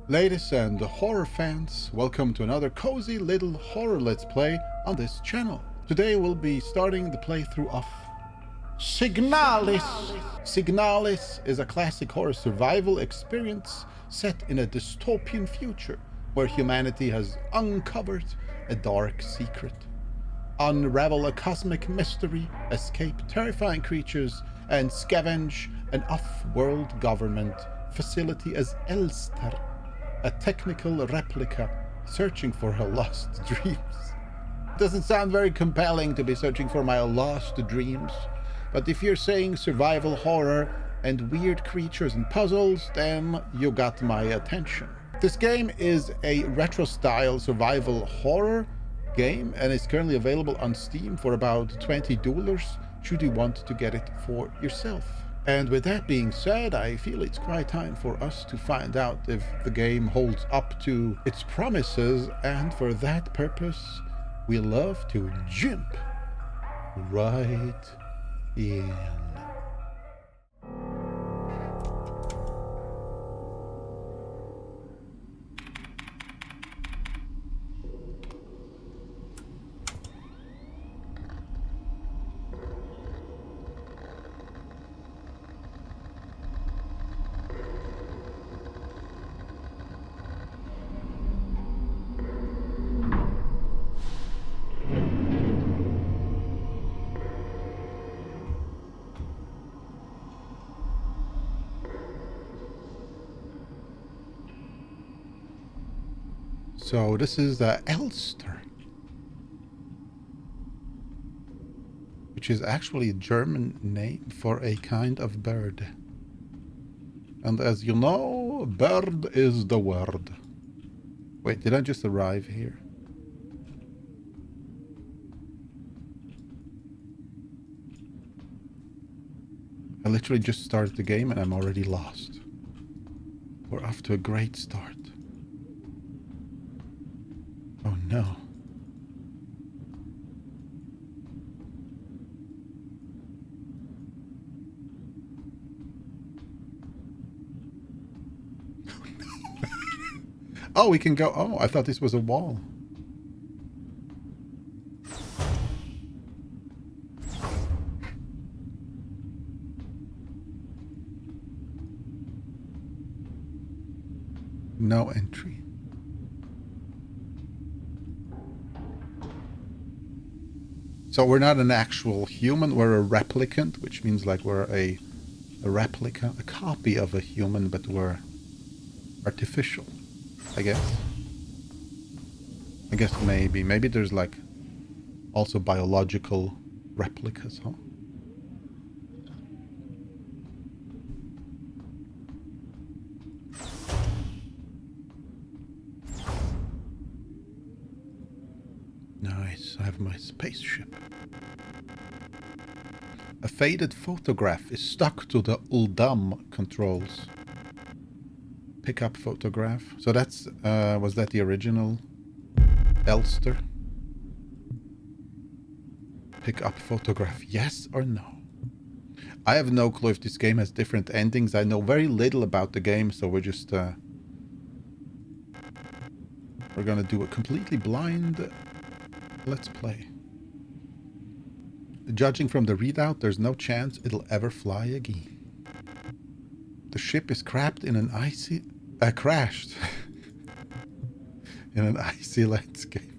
Ladies and horror fans, welcome to another cozy little horror let's play on this channel. Today we'll be starting the playthrough of SIGNALIS. SIGNALIS is a classic horror survival experience set in a dystopian future where humanity has uncovered a dark secret. Unravel a cosmic mystery, escape terrifying creatures, and scavenge an off-world government facility as Elster, a technical replica searching for her lost dreams. Doesn't sound very compelling to be searching for my lost dreams, but if you're saying survival horror and weird creatures and puzzles, then you got my attention. This game is a retro-style survival horror game and is currently available on Steam for about $20 should you want to get it for yourself. And with that being said, I feel it's quite time for us to find out if the game holds up to its promises, and for that purpose, we love to jump right in. So this is the Elster, which is actually a German name for a kind of bird. And as you know, bird is the word. Wait, did I just arrive here? I literally just started the game and I'm already lost. We're off to a great start. Oh no. Oh, we can go. Oh, I thought this was a wall. No entry. So we're not an actual human, we're a replicant, which means like we're a replica, a copy of a human, but we're artificial, I guess. I guess maybe there's like also biological replicas, huh? Nice, I have my spaceship. A faded photograph is stuck to the ULDAM controls. Pick up photograph. So that's, was that the original Elster? Pick up photograph, yes or no? I have no clue if this game has different endings. I know very little about the game, so we're just, we're gonna do a completely blind let's play. Judging from the readout, there's no chance it'll ever fly again. The ship is crashed in an icy... crashed in an icy landscape.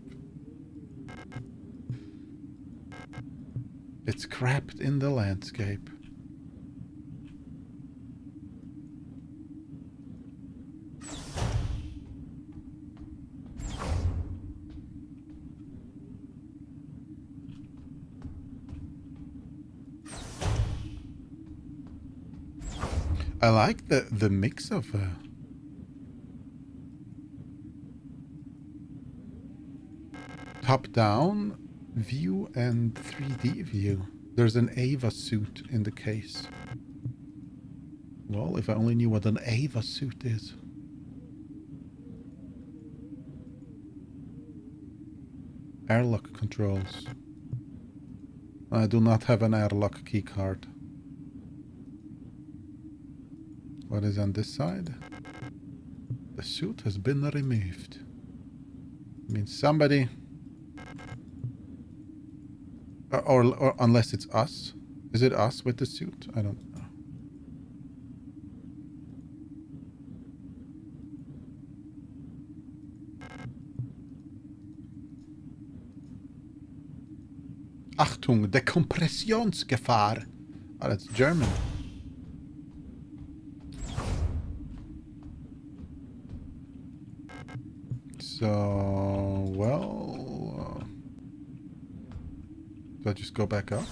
It's trapped in the landscape. I like the mix of top-down view and 3D view. There's an Ava suit in the case. Well, if I only knew what an Ava suit is. Airlock controls. I do not have an airlock keycard. What is on this side? The suit has been removed. I mean, somebody... Or unless it's us. Is it us with the suit? I don't know. Achtung, Dekompressionsgefahr. Oh, that's German. So, well... do I just go back up?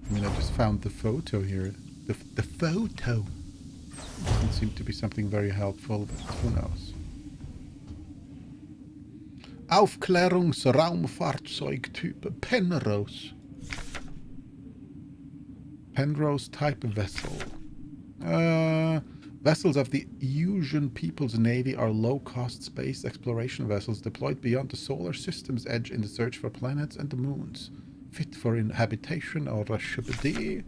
I mean, I just found the photo here. The photo! Doesn't seem to be something very helpful, but who knows. Aufklärungsraumfahrzeugtyp Penrose. Penrose type vessel. Vessels of the Asian People's Navy are low-cost space exploration vessels deployed beyond the solar system's edge in the search for planets and the moons, fit for habitation or a shubidee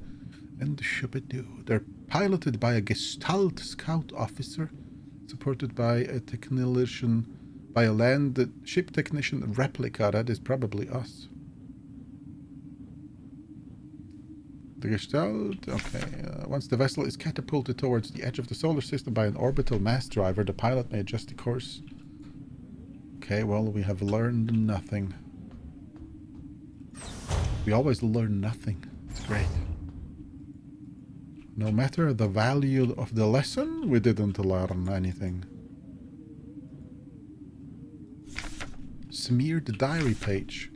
and shubidoo. They're piloted by a Gestalt scout officer, supported by a technician, by a land ship technician replica. That is probably us. The Gestalt, okay. Once the vessel is catapulted towards the edge of the solar system by an orbital mass driver, the pilot may adjust the course. Okay, well, we have learned nothing. We always learn nothing. It's great. No matter the value of the lesson, we didn't learn anything. Smeared diary page.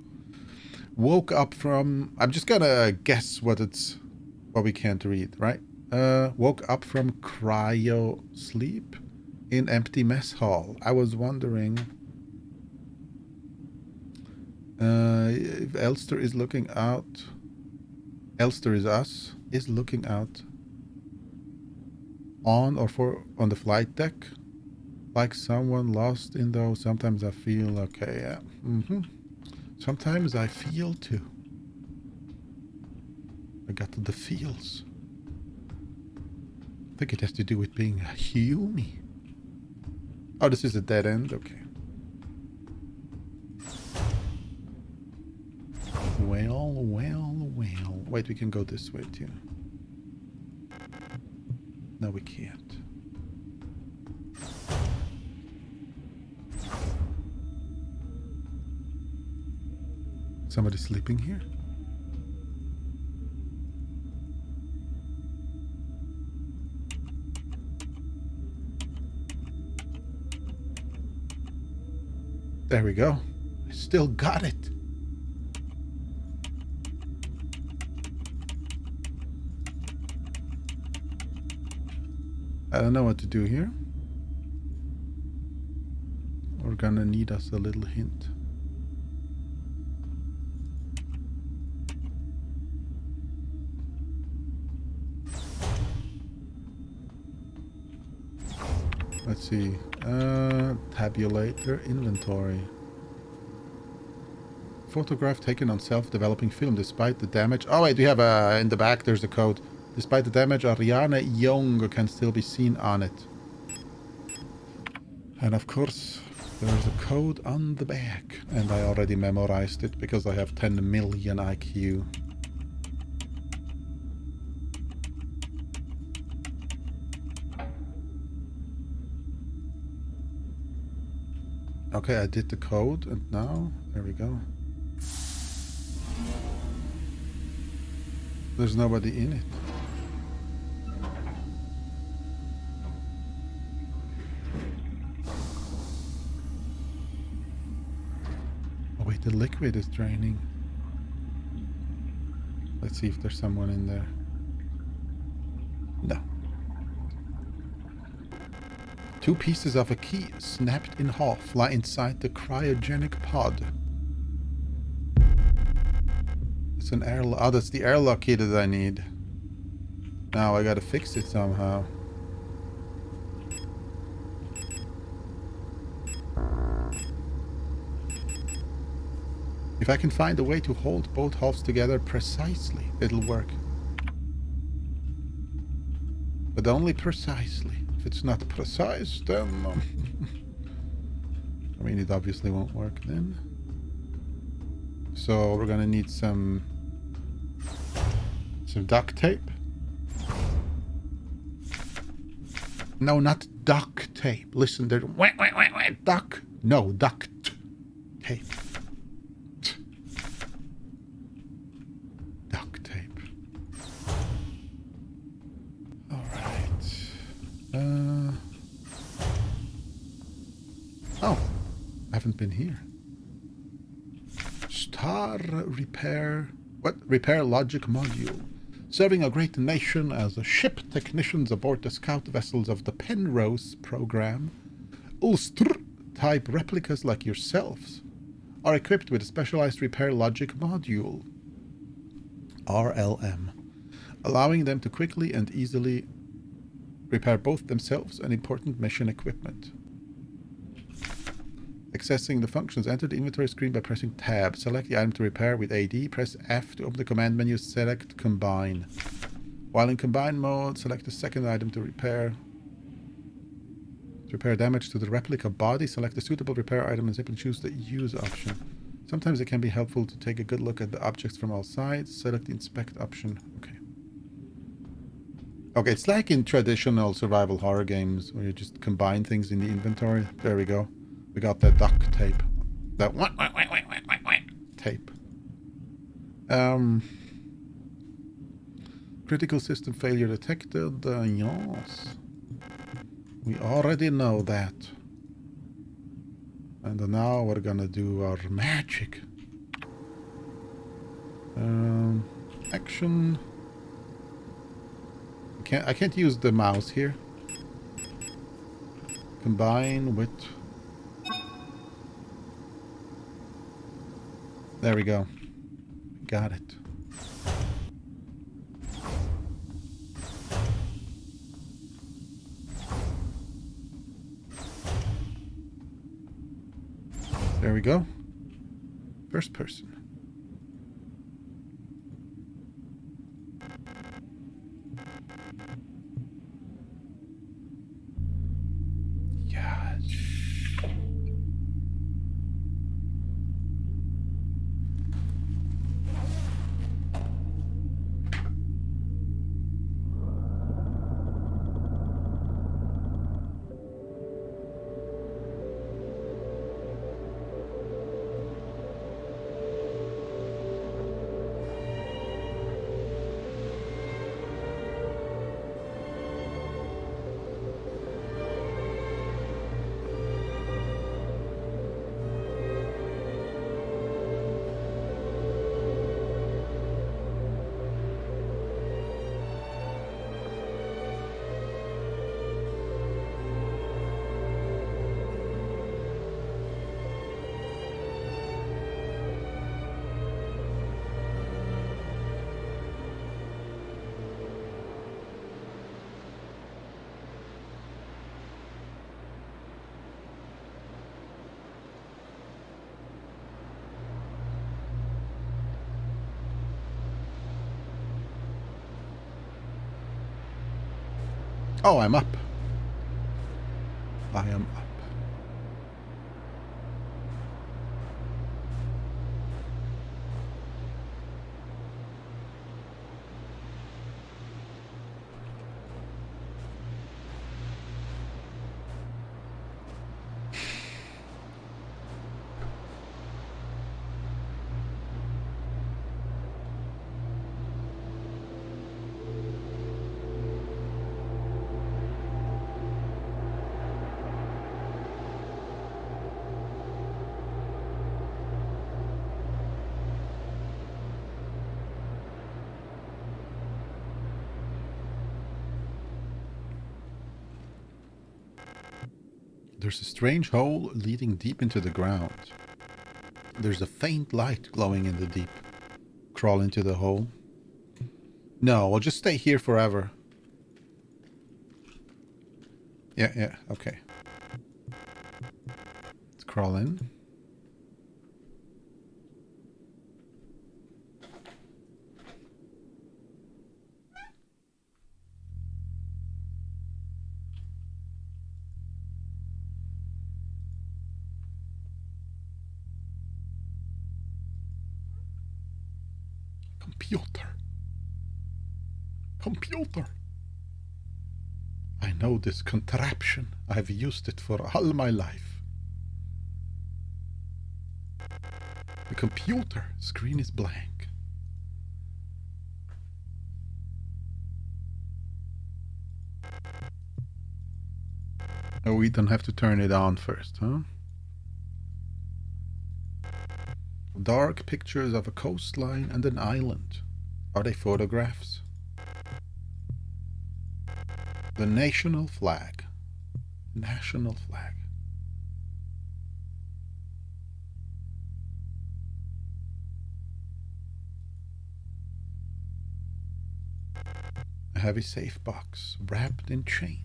Woke up from... I'm just gonna guess what we can't read, right? Woke up from cryo sleep in empty mess hall. I was wondering if Elster is looking out. Elster is us. Is looking out on the flight deck, like someone lost in those. Sometimes I feel okay. Yeah. Sometimes I feel too. I got the feels. I think it has to do with being a human. Oh, this is a dead end? Okay. Well. Wait, we can go this way too. No, we can't. Somebody sleeping here? There we go. I still got it. I don't know what to do here. We're gonna need us a little hint. Let's see. Tabulator inventory. Photograph taken on self-developing film despite the damage. Oh wait, we have in the back there's a code. Despite the damage, Ariane Young can still be seen on it. And of course, there's a code on the back. And I already memorized it because I have 10 million IQ. Okay, I did the code, and now, there we go. There's nobody in it. Oh wait, the liquid is draining. Let's see if there's someone in there. No. 2 pieces of a key snapped in half lie inside the cryogenic pod. It's an airlock. Oh, that's the airlock key that I need. Now I gotta fix it somehow. If I can find a way to hold both halves together precisely, it'll work. But only precisely. if it's not precise, then... I mean, it obviously won't work then. So we're gonna need some duct tape. No, not duct tape. Listen, there's duck. No, duct tape. Duct tape. All right. Oh, I haven't been here. Star repair. What? Repair logic module. Serving a great nation as a ship technicians aboard the scout vessels of the Penrose program, Ulster-type replicas like yourselves are equipped with a specialized repair logic module, RLM, allowing them to quickly and easily repair both themselves and important mission equipment. Accessing the functions, enter the inventory screen by pressing Tab. Select the item to repair with AD. Press F to open the command menu. Select Combine. While in Combine mode, select the second item to repair. To repair damage to the replica body, select the suitable repair item and simply choose the Use option. Sometimes it can be helpful to take a good look at the objects from all sides. Select the Inspect option. Okay. Okay, it's like in traditional survival horror games where you just combine things in the inventory. There we go. We got that duct tape. That tape. Critical system failure detected. Yes. We already know that. And now we're gonna do our magic. Action. I can't use the mouse here. Combine with... There we go. Got it. There we go. First person. Oh, I'm up. I am up. There's a strange hole leading deep into the ground. There's a faint light glowing in the deep. Crawl into the hole. No, I'll just stay here forever. Yeah, okay. Let's crawl in. Computer. Computer. I know this contraption. I've used it for all my life. The computer screen is blank. Oh, we don't have to turn it on first, huh? Dark pictures of a coastline and an island. Are they photographs? The national flag. National flag. A heavy safe box wrapped in chains.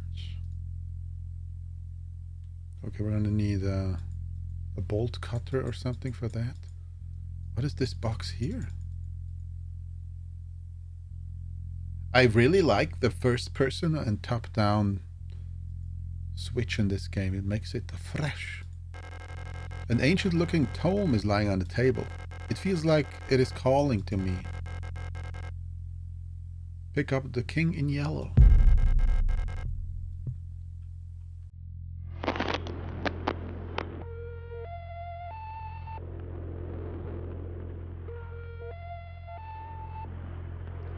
Okay, we're gonna need a bolt cutter or something for that. What is this box here? I really like the first person and top down switch in this game. It makes it fresh. An ancient looking tome is lying on the table. It feels like it is calling to me. Pick up the King in Yellow.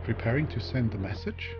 Preparing to send a message?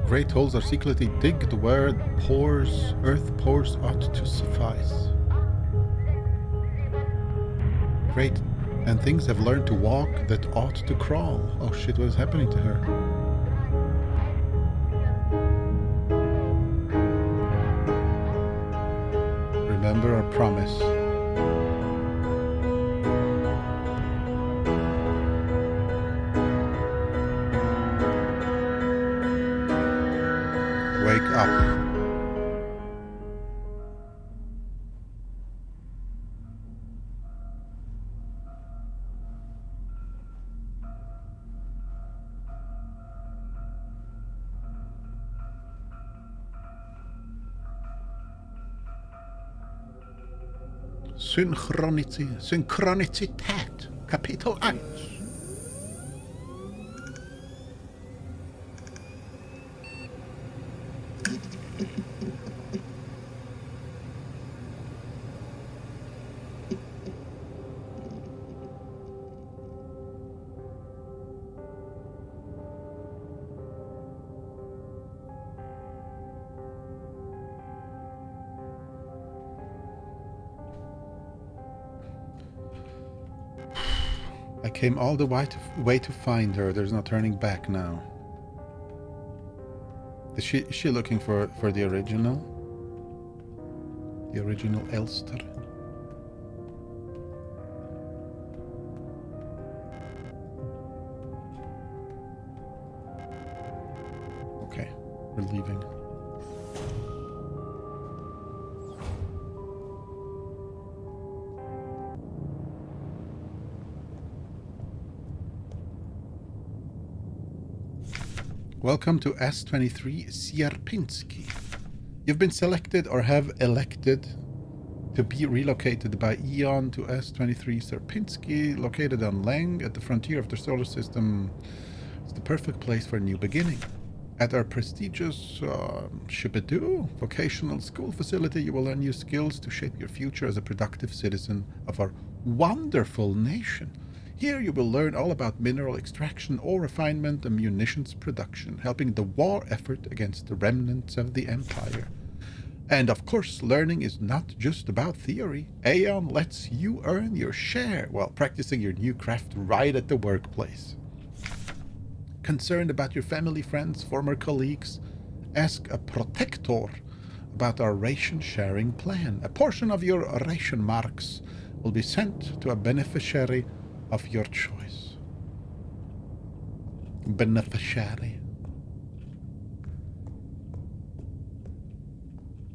Great holes are secretly digged where earth pores ought to suffice. Great, and things have learned to walk that ought to crawl. Oh shit, what is happening to her? Remember our promise. Wake up. Synchronizität, Kapitel 1. I came all the way to find her. There's no turning back now. Is she looking for the original? The original Elster? Okay, we're leaving. Welcome to S23 Sierpinski. You've been selected or have elected to be relocated by Eon to S23 Sierpinski, located on Leng at the frontier of the solar system. It's the perfect place for a new beginning. At our prestigious Shibidoo vocational school facility, you will learn new skills to shape your future as a productive citizen of our wonderful nation. Here you will learn all about mineral extraction, ore refinement, and munitions production, helping the war effort against the remnants of the Empire. And of course, learning is not just about theory. Aeon lets you earn your share while practicing your new craft right at the workplace. Concerned about your family, friends, former colleagues? Ask a protector about our ration sharing plan. A portion of your ration marks will be sent to a beneficiary of your choice. Beneficiary.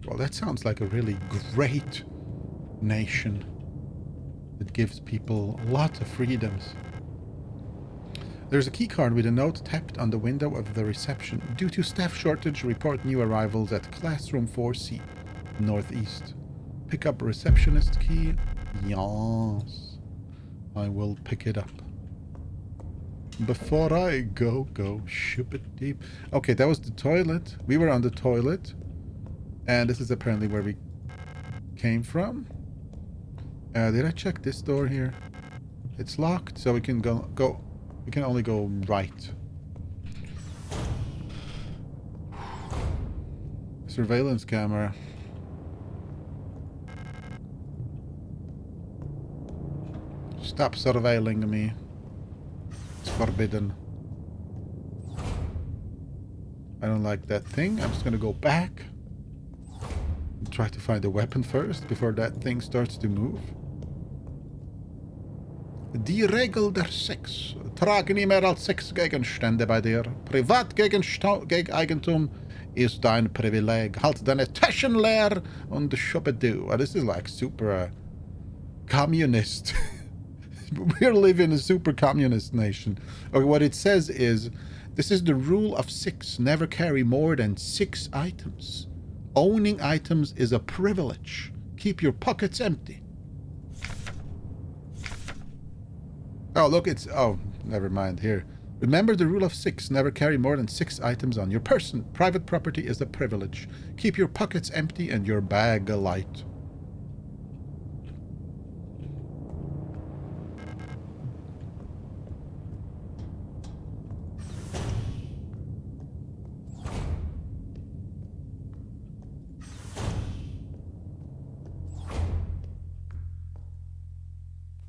Well, that sounds like a really great nation that gives people lots of freedoms. There's a keycard with a note tapped on the window of the reception. Due to staff shortage, report new arrivals at classroom 4C, northeast. Pick up receptionist key. Yes. I will pick it up. Before I go shoop it deep. Okay, that was the toilet. We were on the toilet. And this is apparently where we came from. Did I check this door here? It's locked, so we can go. We can only go right. Surveillance camera. Stop surveilling me. It's forbidden. I don't like that thing. I'm just gonna go back. And try to find a weapon first before that thing starts to move. Die Regel der Six. Trage nie mehr als 6 Gegenstände bei dir. Privateigentum ist dein Privileg. Halt deine Taschen leer und schubbedoo. This is like super communist. We're living in a super communist nation. Okay, what it says is, this is the rule of 6. Never carry more than 6 items. Owning items is a privilege. Keep your pockets empty. Oh, look, it's... Oh, never mind. Here. Remember the rule of 6. Never carry more than 6 items on your person. Private property is a privilege. Keep your pockets empty and your bag alight.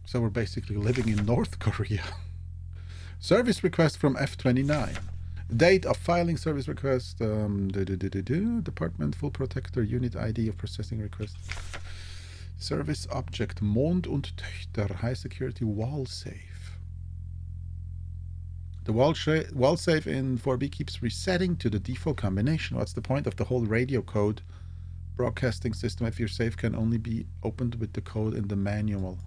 So we're basically living in North Korea. Service request from F29. Date of filing service request. Department full protector unit ID of processing request. Service object Mond und Töchter high security wall safe. The wall safe in 4B keeps resetting to the default combination. What's the point of the whole radio code broadcasting system if your safe can only be opened with the code in the manual?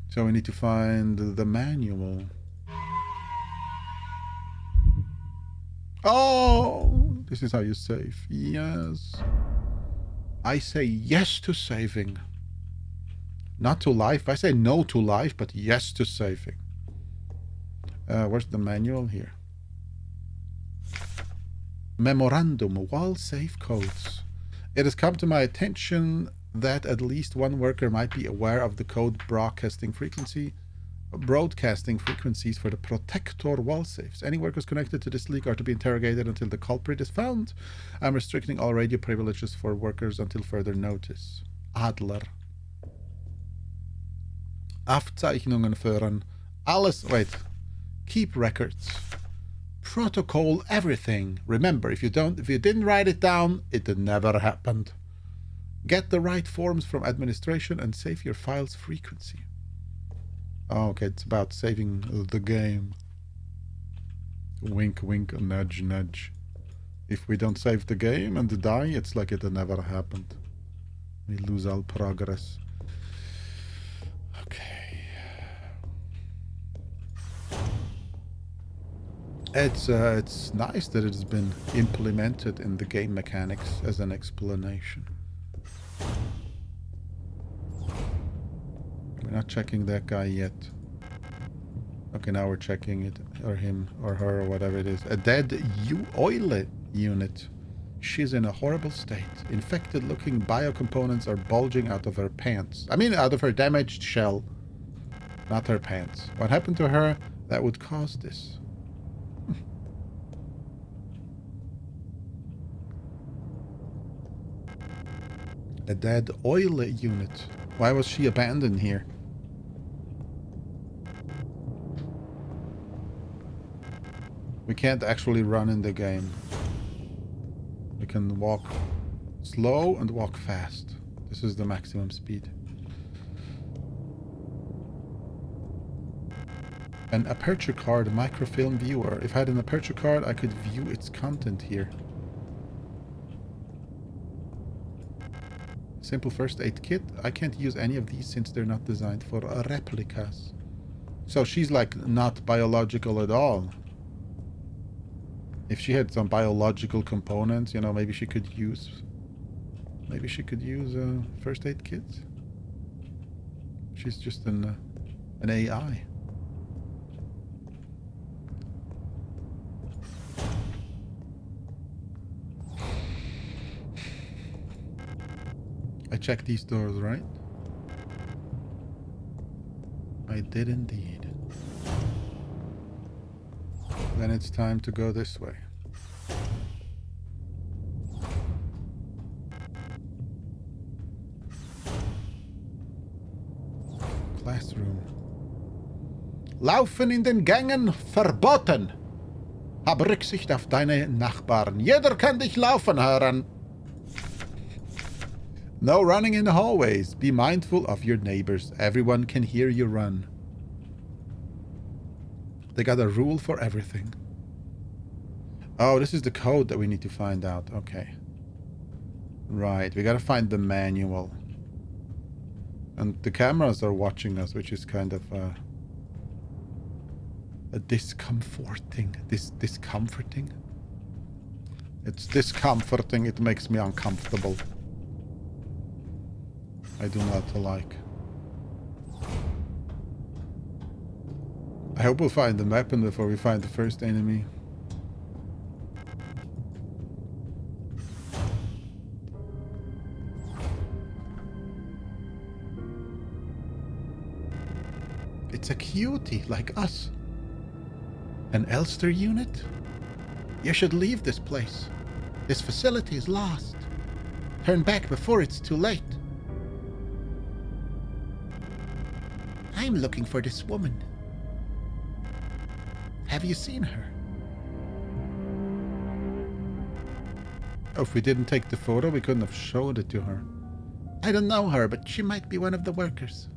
So we need to find the manual. Oh, this is how you save. Yes. I say yes to saving. Not to life. I say no to life, but yes to saving. Where's the manual here? Memorandum, wall safe codes. It has come to my attention that at least one worker might be aware of the code broadcasting frequencies for the protector wall safes. Any workers connected to this leak are to be interrogated until the culprit is found. I'm restricting all radio privileges for workers until further notice. Adler. Aufzeichnungen führen. Alles. Wait. Keep records. Protocol everything. Remember, if you didn't write it down, it never happened. Get the right forms from administration and save your file's frequency. Oh, okay, it's about saving the game. Wink, wink, nudge, nudge. If we don't save the game and die, it's like it never happened. We lose all progress. Okay. It's nice that it has been implemented in the game mechanics as an explanation. We're not checking that guy yet. Okay, now we're checking it, or him, or her, or whatever it is. A dead oil unit. She's in a horrible state. Infected-looking biocomponents are bulging out of her pants. I mean, out of her damaged shell. Not her pants. What happened to her that would cause this? A dead oil unit. Why was she abandoned here? We can't actually run in the game. We can walk slow and walk fast. This is the maximum speed. An aperture card microfilm viewer. If I had an aperture card, I could view its content here. Simple first aid kit. I can't use any of these since they're not designed for replicas. So she's like not biological at all. If she had some biological components, you know, maybe she could use a first aid kit. She's just an AI. I checked these doors, right? I did indeed. Then it's time to go this way. Classroom. Laufen in den Gängen verboten. Hab Rücksicht auf deine Nachbarn. Jeder kann dich laufen hören. No running in the hallways. Be mindful of your neighbors. Everyone can hear you run. They got a rule for everything. Oh, this is the code that we need to find out. Okay. Right, we gotta find the manual. And the cameras are watching us, which is kind of a discomforting. Discomforting? It's discomforting. It makes me uncomfortable. I do not like. I hope we'll find the weapon before we find the first enemy. It's a cutie like us. An Elster unit? You should leave this place. This facility is lost. Turn back before it's too late. I'm looking for this woman. Have you seen her? Oh, if we didn't take the photo, we couldn't have showed it to her. I don't know her, but she might be one of the workers.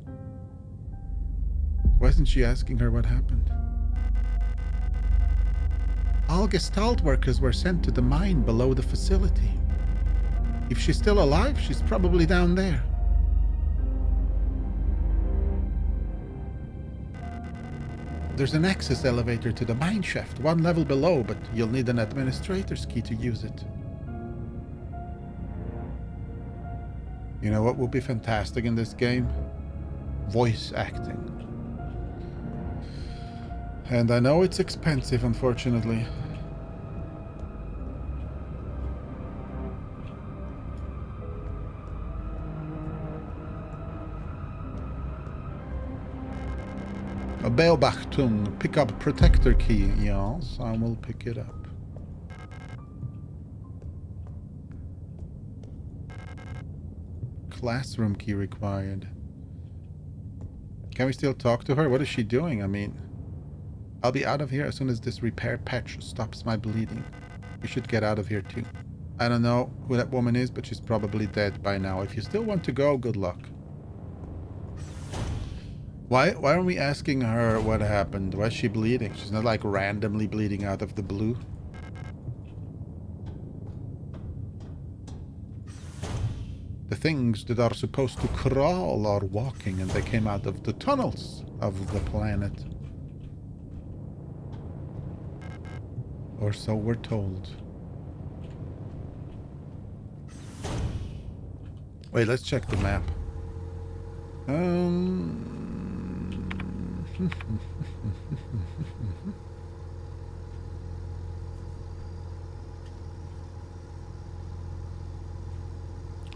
Wasn't she asking her what happened? All Gestalt workers were sent to the mine below the facility. If she's still alive, she's probably down there. There's an access elevator to the mine shaft, one level below, but you'll need an administrator's key to use it. You know what would be fantastic in this game? Voice acting. And I know it's expensive, unfortunately. A Beobachtung. Pick up protector key. Yes, I will pick it up. Classroom key required. Can we still talk to her? What is she doing? I mean, I'll be out of here as soon as this repair patch stops my bleeding. We should get out of here too. I don't know who that woman is, but she's probably dead by now. If you still want to go, good luck. Why aren't we asking her what happened? Why is she bleeding? She's not like randomly bleeding out of the blue. The things that are supposed to crawl are walking, and they came out of the tunnels of the planet. Or so we're told. Wait, let's check the map.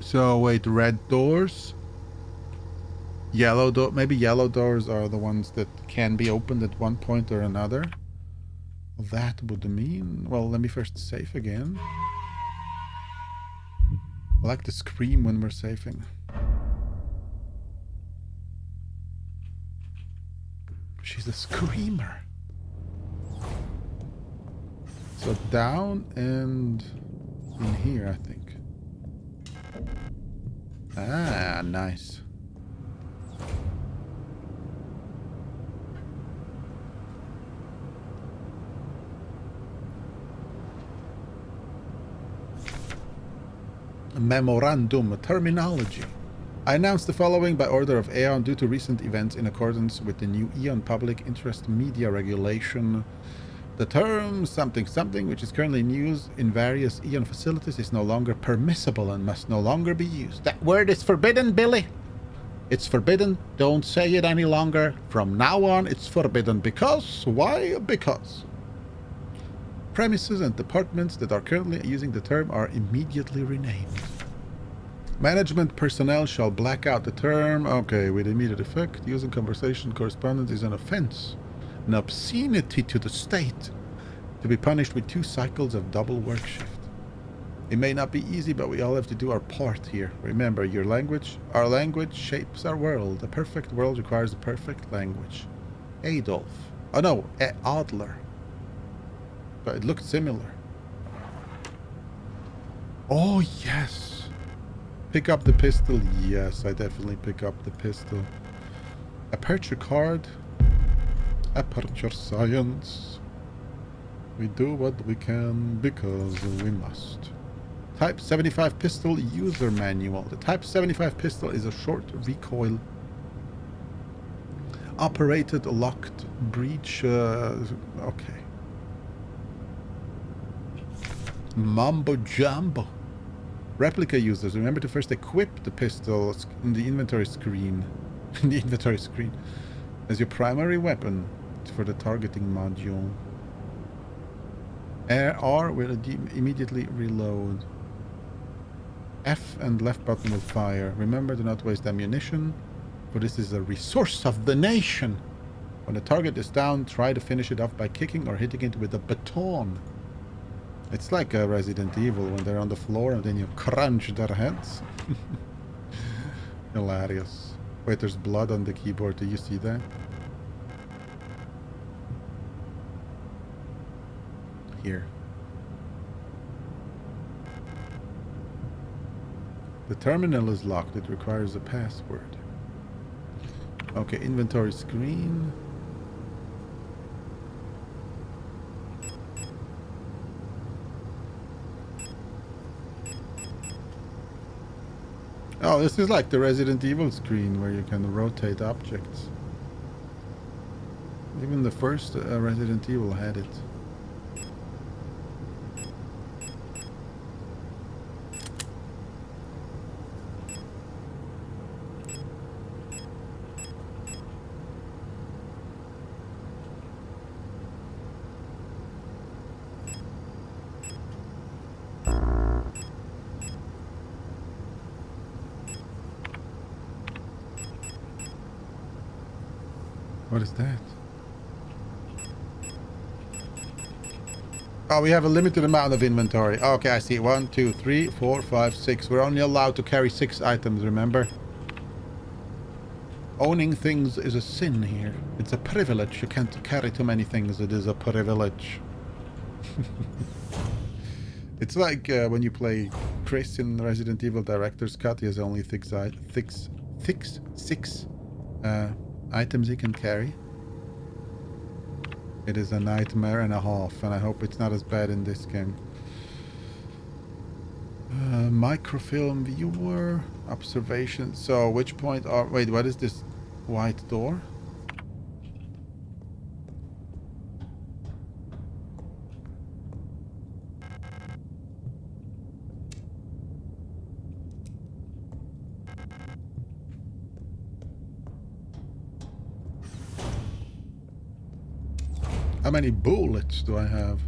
So wait, red doors, yellow door. Maybe yellow doors are the ones that can be opened at one point or another. That would mean, well, let me first save again. I like to scream when we're saving. She's a screamer. So down and in here, I think. Ah, nice. Memorandum terminology. I announce the following by order of Aeon due to recent events in accordance with the new Aeon Public Interest Media Regulation. The term something something, which is currently in use in various Aeon facilities, is no longer permissible and must no longer be used. That word is forbidden, Billy. It's forbidden. Don't say it any longer. From now on, it's forbidden. Because? Why? Because. Premises and departments that are currently using the term are immediately renamed. Management personnel shall black out the term. Okay, with immediate effect. Using conversation correspondence is an offense. An obscenity to the state. To be punished with 2 cycles of double work shift. It may not be easy, but we all have to do our part here. Remember, our language shapes our world. A perfect world requires a perfect language. Adolf. Oh no, Adler. But it looked similar. Oh, yes. Pick up the pistol. Yes, I definitely pick up the pistol. Aperture card. Aperture science. We do what we can because we must. Type 75 pistol user manual. The Type 75 pistol is a short recoil operated locked breech. Okay. Mambo jumbo. Replica users, remember to first equip the pistol in the inventory screen. As your primary weapon for the targeting module. R will immediately reload. F and left button will fire. Remember, do not waste ammunition, for this is a resource of the nation. When the target is down, try to finish it off by kicking or hitting it with a baton. It's like a Resident Evil when they're on the floor and then you crunch their heads. Hilarious. Wait, there's blood on the keyboard. Do you see that? Here. The terminal is locked. It requires a password. Okay, inventory screen. Oh, this is like the Resident Evil screen where you can rotate objects. Even the first Resident Evil had it. What is that? Oh, we have a limited amount of inventory. Okay, I see. 1, 2, 3, 4, 5, 6. We're only allowed to carry 6 items, remember? Owning things is a sin here. It's a privilege. You can't carry too many things. It is a privilege. It's like when you play Chris in Resident Evil Director's Cut. He has only 6 items he can carry. It is a nightmare and a half, and I hope it's not as bad in this game. Microfilm viewer, observation. So which point are... Wait, what is this white door? How many bullets do I have?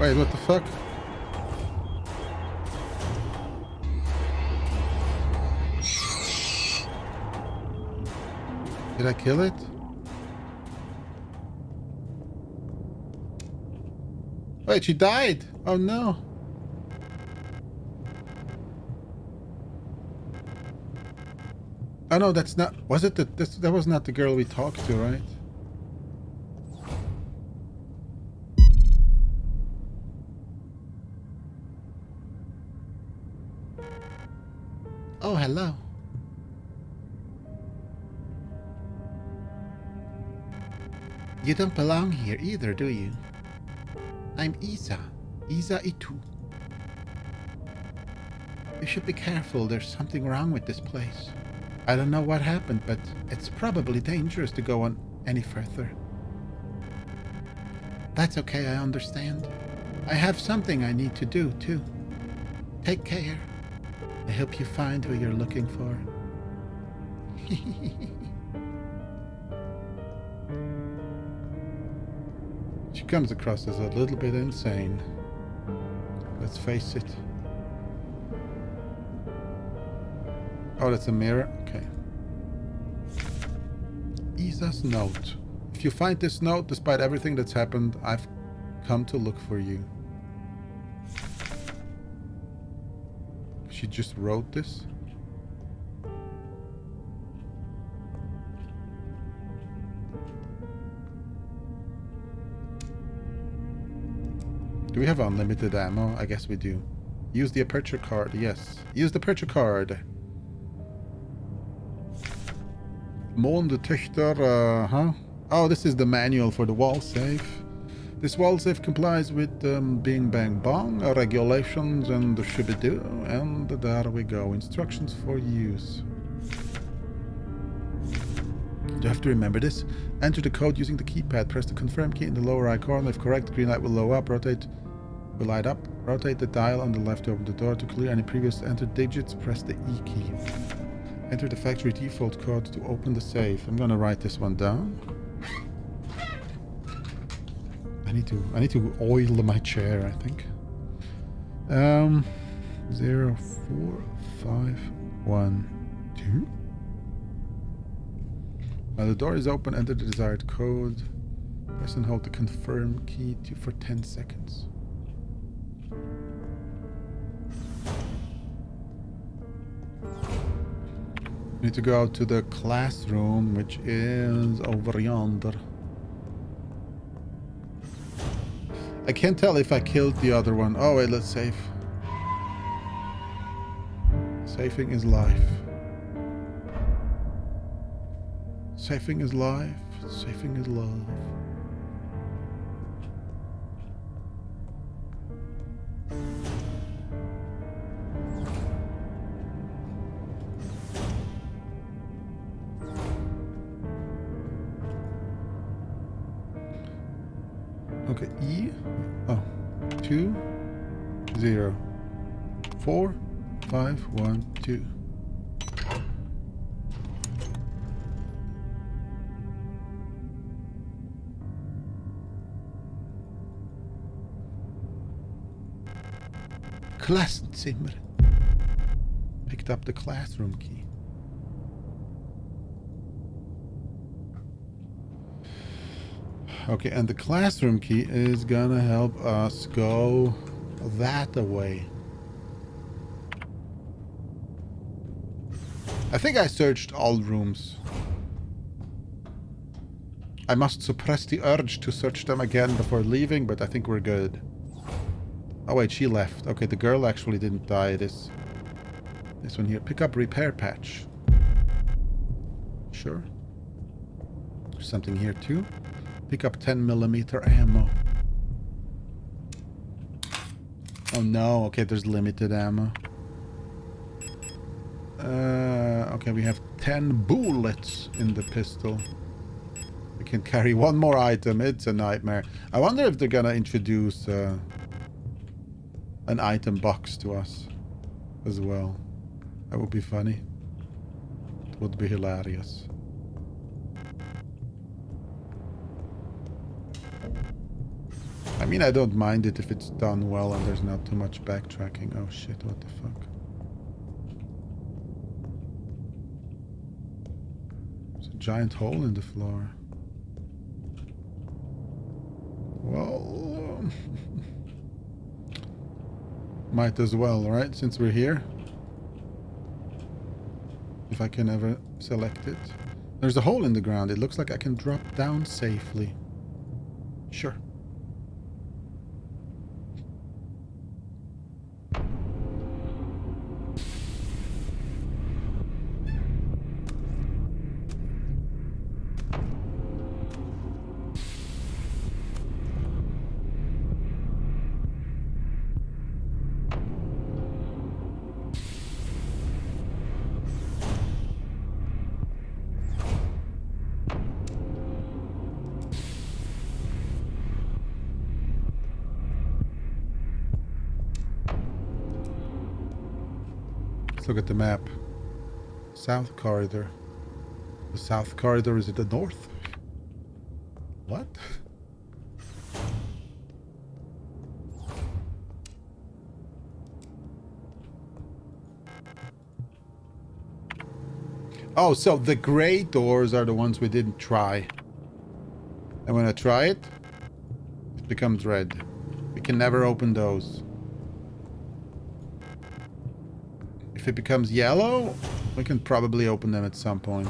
Wait, what the fuck? Did I kill it? Wait, she died! Oh no! Oh no, that's not... Was it that was not the girl we talked to, right? Oh, hello. You don't belong here either, do you? I'm Isa. Isa Itu. You should be careful. There's something wrong with this place. I don't know what happened, but it's probably dangerous to go on any further. That's okay, I understand. I have something I need to do, too. Take care. I hope you find who you're looking for. She comes across as a little bit insane. Let's face it. Oh, that's a mirror? Okay. Isa's note. If you find this note, despite everything that's happened, I've come to look for you. She just wrote this? Do we have unlimited ammo? I guess we do. Use the aperture card. Yes. Use the aperture card. Måndetector, huh? Oh, this is the manual for the wall safe. This wall safe complies with Bing Bang Bong regulations and the shibidoo, and there we go. Instructions for use. You have to remember this. Enter the code using the keypad. Press the confirm key in the lower right corner. If correct, the green light will light up. Rotate the dial on the left to open the door. To clear any previous entered digits, press the E key. Enter the factory default code to open the safe. I'm gonna write this one down. I need to oil my chair, I think. 04512. Now the door is open, enter the desired code. Press and hold the confirm key for 10 seconds. We need to go to the classroom, which is over yonder. I can't tell if I killed the other one. Oh wait, let's save. Saving is life. Saving is life. Saving is love. Okay, E. Oh, 2 0 4 5 1 2. Klassenzimmer. Picked up the classroom key. Okay, and the classroom key is gonna help us go that way. I think I searched all rooms. I must suppress the urge to search them again before leaving, but I think we're good. Oh wait, she left. Okay, the girl actually didn't die. This one here. Pick up repair patch. Sure. There's something here too. Pick up 10mm ammo. Oh no, okay, there's limited ammo. Okay, we have 10 bullets in the pistol. We can carry one more item. It's a nightmare. I wonder if they're gonna introduce an item box to us as well. That would be funny. It would be hilarious. I mean, I don't mind it if it's done well and there's not too much backtracking. Oh shit, what the fuck? There's a giant hole in the floor. Well... might as well, right? Since we're here. If I can ever select it. There's a hole in the ground. It looks like I can drop down safely. Sure. Let's look at the map. South corridor. The south corridor is at the north? What? Oh, so the gray doors are the ones we didn't try. And when I try it, it becomes red. We can never open those. If it becomes yellow, we can probably open them at some point.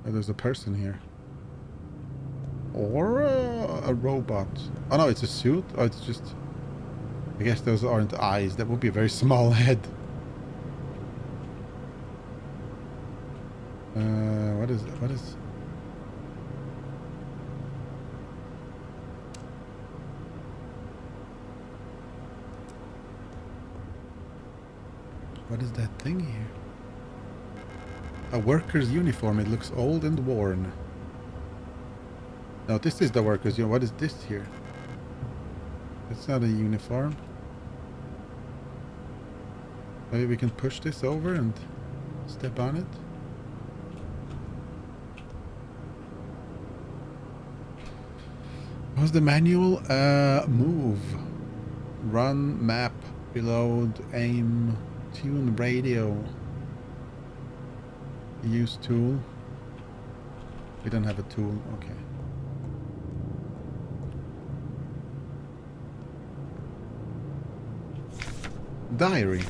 Oh, there's a person here. Or a robot. Oh no, it's a suit? Oh, it's just... I guess those aren't eyes. That would be a very small head. What is it? What is... What is that thing here? A worker's uniform. It looks old and worn. No, this is the worker's uniform. What is this here? It's not a uniform. Maybe we can push this over and step on it. What's the manual? Move. Run, map, reload, aim, tune radio. Use tool. We don't have a tool. Okay. Diary.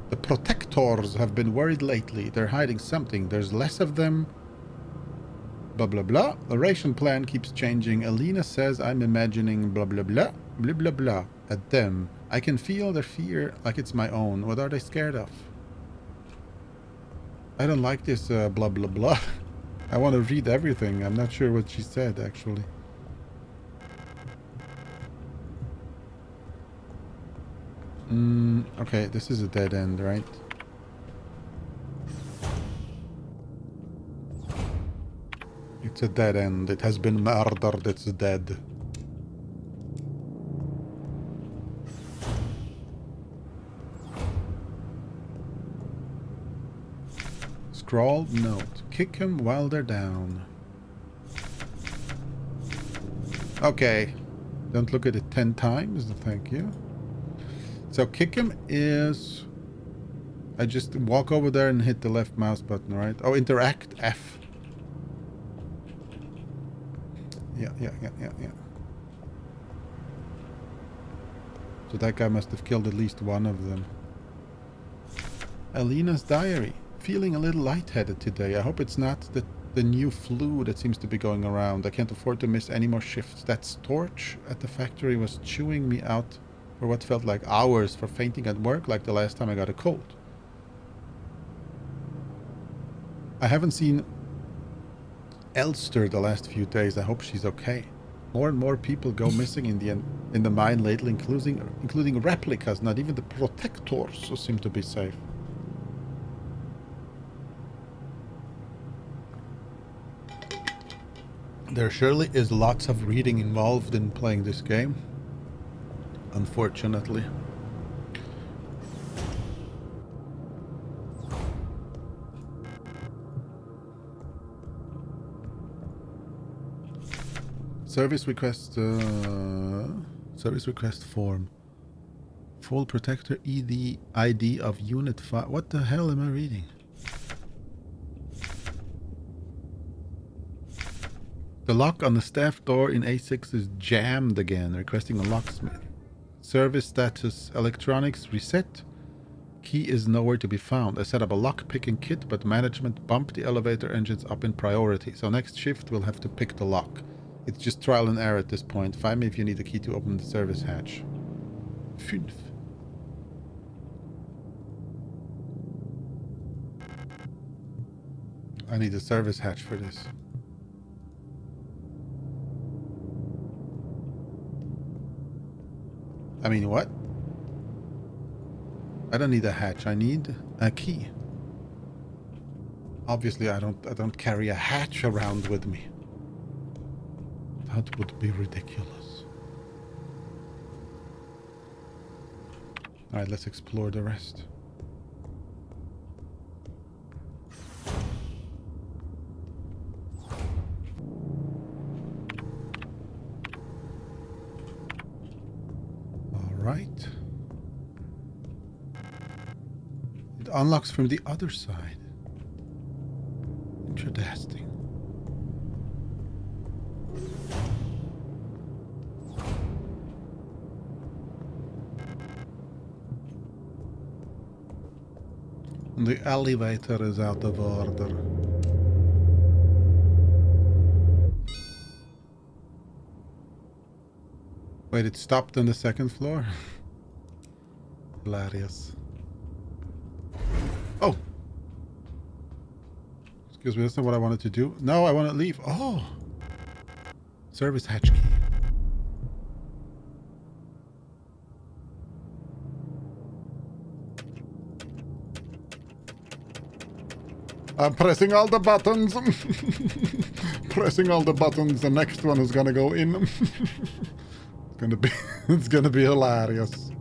The protectors have been worried lately. They're hiding something. There's less of them. Blah blah blah. The ration plan keeps changing. Alina says I'm imagining blah blah blah. Blah blah blah. At them. I can feel their fear like it's my own. What are they scared of? I don't like this blah blah blah. I want to read everything. I'm not sure what she said actually. Okay, this is a dead end, right? It's a dead end. It has been murdered. It's dead. Scrawled note. Kick him while they're down. Okay. Don't look at it 10 times. Thank you. So kick him is... I just walk over there and hit the left mouse button, right? Oh, interact F. Yeah. So that guy must have killed at least one of them. Alina's diary. Feeling a little lightheaded today. I hope it's not the new flu that seems to be going around. I can't afford to miss any more shifts. That torch at the factory was chewing me out for what felt like hours for fainting at work like the last time I got a cold. I haven't seen Elster the last few days. I hope she's okay. More and more people go missing in the mine lately, including replicas. Not even the protectors seem to be safe. There surely is lots of reading involved in playing this game. Unfortunately. Service request form. Full protector ID of unit 5. What the hell am I reading? The lock on the staff door in A6 is jammed again. Requesting a locksmith. Service status electronics reset. key is nowhere to be found. I set up a lock-picking kit, but management bumped the elevator engines up in priority. So next shift we'll have to pick the lock. It's just trial and error at this point. Find me if you need a key to open the service hatch. 5. I need a service hatch for this. I mean, what? I don't need a hatch. I need a key. Obviously, I don't carry a hatch around with me. That would be ridiculous. All right, let's explore the rest. All right. It unlocks from the other side. Interesting. The elevator is out of order. Wait, it stopped on the second floor? Hilarious. Oh! Excuse me, that's not what I wanted to do. No, I want to leave. Oh! Service hatch key. I'm pressing all the buttons. Pressing all the buttons. The next one is gonna go in. It's gonna be hilarious.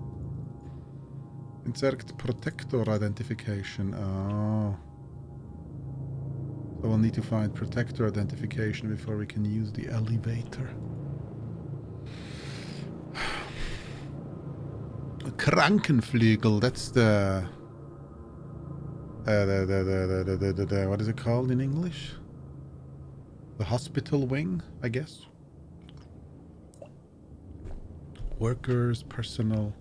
Insert protector identification. Oh. So we'll need to find protector identification before we can use the elevator. Krankenflügel, that's the what is it called in English? The hospital wing, I guess. Workers, personnel,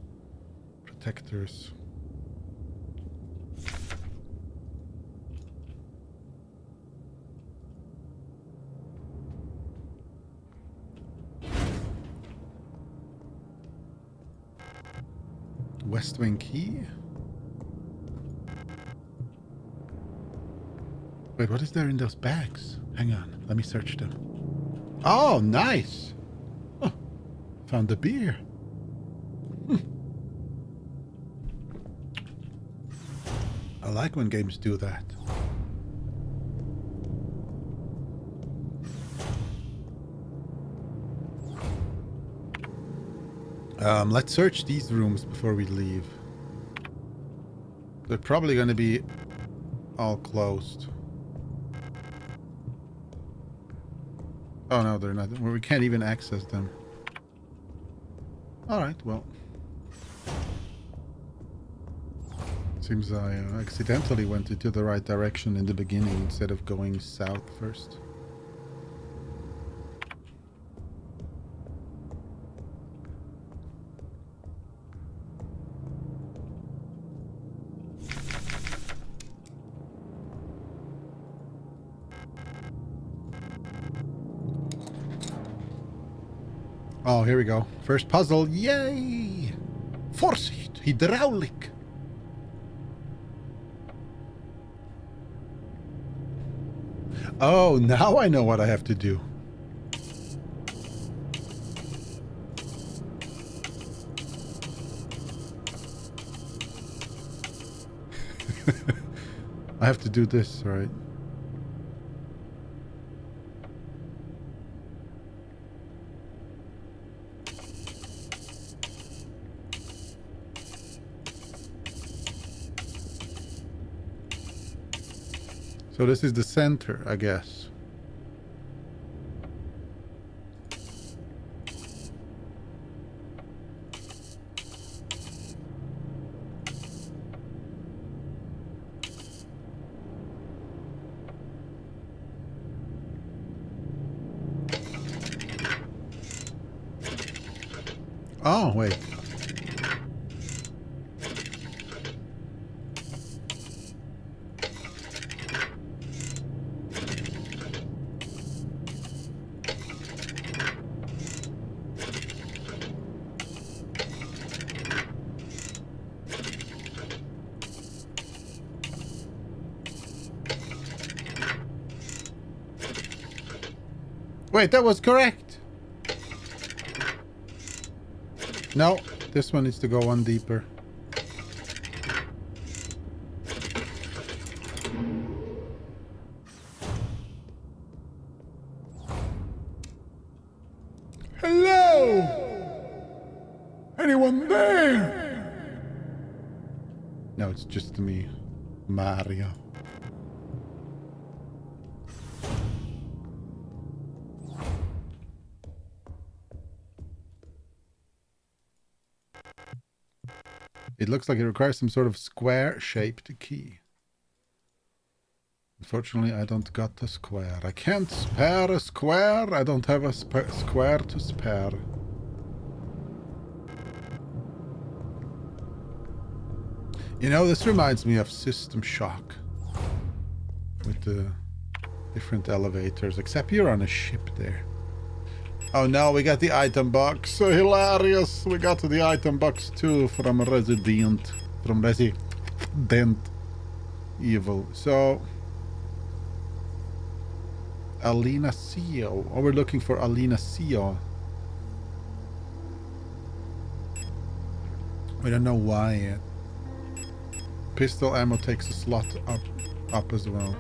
protectors. West Wing key. Wait, what is there in those bags? Hang on, let me search them. Oh, nice! Oh, found the beer. I like when games do that. Let's search these rooms before we leave. They're probably going to be all closed. Oh no, they're not. We can't even access them. Alright, well. Seems I accidentally went into the right direction in the beginning instead of going south first. Oh, here we go. First puzzle. Yay! Force hydraulic. Oh, now I know what I have to do. I have to do this, right? So this is the center, I guess. Oh, wait. Wait, that was correct. No, this one needs to go one deeper. Hello? Anyone there? No, it's just me, Mario. It looks like it requires some sort of square-shaped key. Unfortunately, I don't got the square. I can't spare a square. I don't have a square to spare. You know, this reminds me of System Shock. With the different elevators. Except you're on a ship there. Oh no, we got the item box. So hilarious. We got the item box too from Resident. From Resident Evil. So... Alina Seo. Oh, we're looking for Alina Seo. We don't know why yet. Pistol ammo takes a slot up as well.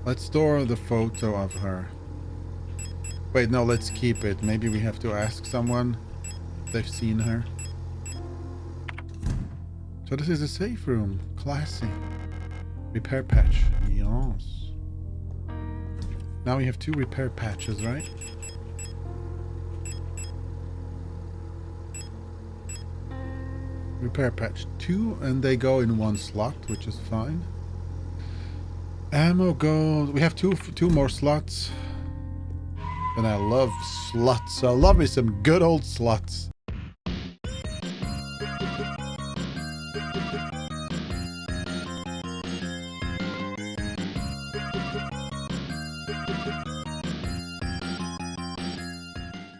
Let's store the photo of her. Wait, no, let's keep it. Maybe we have to ask someone if they've seen her. So this is a safe room. Classy. Repair patch. Yes. Now we have 2 repair patches, right? Repair patch 2, and they go in 1 slot, which is fine. Ammo goes... We have two more slots. And I love slots. I love me some good old slots.